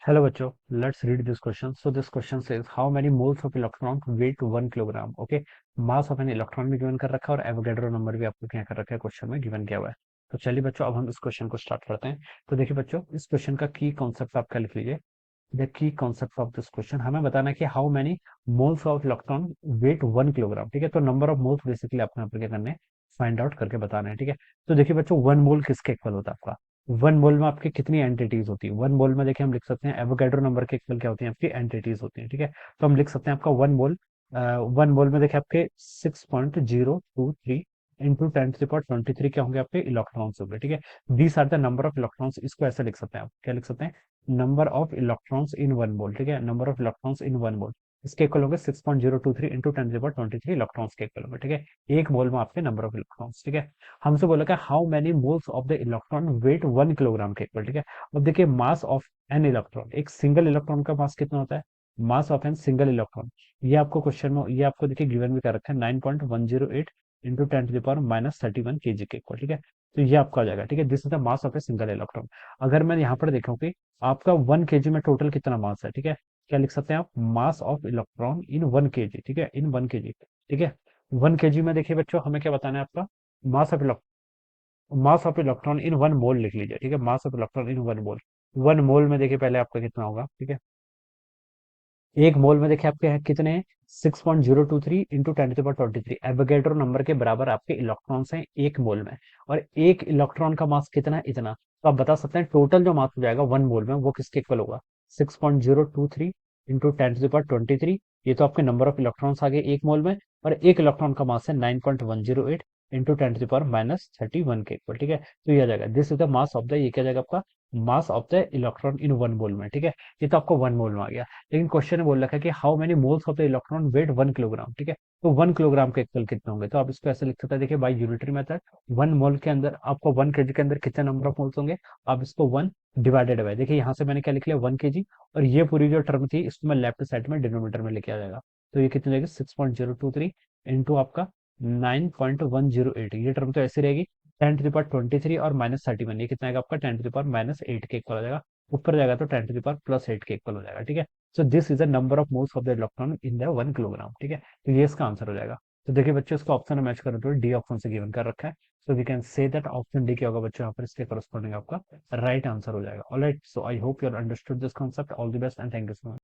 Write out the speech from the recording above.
Hello बच्चों, let's read this question. So this question says how many moles of electron weight 1 kilogram. Okay, mass of an electron भी given कर रखा है और Avogadro number भी आपको क्या कर रखा है क्वेश्चन में गिवन किया हुआ है. तो चलिए बच्चों, अब हम इस क्वेश्चन को स्टार्ट करते हैं. तो देखिए बच्चों, इस क्वेश्चन का की कॉन्सेप्ट आपका लिख लीजिए. The key concept of this question हमें बताना है कि how many moles of electron weight 1 kilogram. ठीक है, तो नंबर ऑफ मोल्स बेसिकली आपको यहाँ पर क्या करने फाइंड आउट करके बताना है. ठीक है, तो देखिए बच्चों, 1 मोल किसके इक्वल होता है आपका. 1 मोल में आपकी कितनी एंटिटीज होती है. 1 मोल में देखिए हम लिख सकते हैं एवोगैड्रो नंबर के इक्वल क्या होती है आपकी एंटिटीज होती है. ठीक है, तो हम लिख सकते हैं आपका 1 मोल. 1 मोल में देखिए आपके 6.023 इंटू 10 to the power 23 क्या होंगे आपके इलेक्ट्रॉन्स होंगे. ठीक है, these are the number of electrons. इसको ऐसे लिख सकते हैं आप, क्या लिख सकते हैं, नंबर ऑफ इलेक्ट्रॉन्स इन 1 मोल. ठीक है, नंबर ऑफ इलेक्ट्रॉन्स इन 1 मोल इसके इक्वल होंगे 6.023 into 10 to the power 23 electrons के इक्वल होंगे. ठीक है, एक मोल में आपके नंबर ऑफ इलेक्ट्रॉन्स. ठीक है, हमसे बोला क्या, how many moles of the electron weight 1 kilogram के इक्वल. ठीक है, अब देखिए मास ऑफ एन इलेक्ट्रॉन, एक सिंगल इलेक्ट्रॉन का मास कितना होता है, mass of an single electron. ये आपको क्वेश्चन में, ये आपको देखिए गिवन भी कर रखा है 9.108 into 10 to the power -31 kg के इक्वल. ठीक है, तो ये आपका आ जाएगा. ठीक है, this is the mass of a single electron. अगर मैं यहाँ पर देखूँ कि आपका 1 kg में टोटल कितना मास है. ठीक है, क्या लिख सकते हैं आप, mass of electron in 1 kg. ठीक है, इन 1 kg. ठीक है, 1 kg में देखिए बच्चों हमें क्या बताना है आपका, mass of mass of electron in 1 मोल लिख लीजिए. ठीक है, मास ऑफ इलेक्ट्रॉन इन 1 मोल. 1 मोल में देखिए पहले आपका कितना होगा. ठीक है, एक मोल में देखिए आपके हैं कितने हैं, 6.023 into 10 to the power 23 Avogadro number के बराबर आपके इलेक्ट्रॉन्स हैं एक मोल में. और एक इलेक्ट्रॉन का मास कितना है, इतना. तो आप बता सकते हैं टोटल जो मास हो जाएगा 1 मोल में वो किसके इक्वल होगा, 6.023 इंटू 10 to the power 23. ये तो आपके नंबर ऑफ इलेक्ट्रॉन्स आ गए एक मोल में. और एक इलेक्ट्रॉन का मास है 9.108 इंटू 10 to the power -31 के इक्वल. ठीक है, तो ये आ जाएगा, this is the mass of the, ये क्या जाएगा आपका, mass of the electron in 1 मोल में. ठीक है, ये तो आपको 1 मोल में आ गया. लेकिन क्वेश्चन में बोल रखा है कि how many moles of the electron weight 1 kilogram. ठीक है, तो 1 किलोग्राम के इक्वल कितने होंगे, तो आप इसको ऐसे लिख सकते हैं, देखिए बाई यूनिटरी मेथड 1 मोल के अंदर आपको 1 kg के अंदर कितने नंबर ऑफ मोल्स होंगे, आप इसको 1 डिवाइडेड बाय, देखिए यहाँ से मैंने क्या लिख लिया 1 kg. और ये पूरी जो टर्म थी इसको मैं लेफ्ट साइड में डिनोमीटर में लेके आ जाएगा. तो ये कितनी रहेगी 6.023 इंटू आपका 9.108, ये टर्म तो ऐसी रहेगी. 10 to the power 23 और -31, ये कितना आएगा आपका 10 to the power -8 के इक्वल हो जाएगा. ऊपर जाएगा तो 10 to the power +8 के इक्वल हो जाएगा. ठीक है, so this is the number of moles of the electron in the 1 kilogram. ठीक है, तो ये इसका आंसर हो जाएगा. तो देखिए बच्चों, इसका ऑप्शन मैच करें तो डी ऑप्शन से गिवन कर रखा है. So we can say that option D क्या होगा बच्चों, यहाँ पर इसके करस्पॉन्डिंग आपका राइट आंसर हो जाएगा. Alright, so I hope you understood this concept. All the best and thank you so much.